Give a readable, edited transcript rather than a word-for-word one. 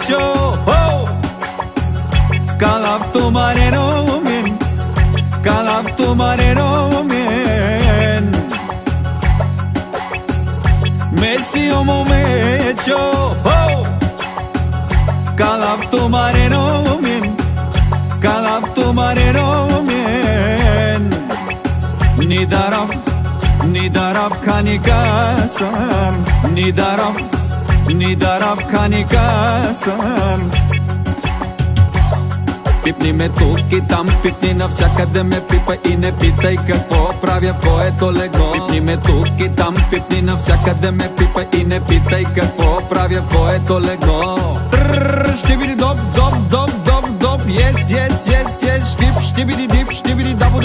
hecho Calafto mareno men Calafto mareno men Messi omo mecho Calafto mareno men Calafto mareno men Nidarab kanikastam Nidarab kanikastam Пипни ме тук и там, пипни навсякъде ме пипа и не питай какво правя в твоето легло. Пипни ме тук и там, пипни навсякъде ме пипа и не питай какво правя в твоето легло. Ще види доп, yes, yes, yes, yes, штип, ще види дип, ще види дабо,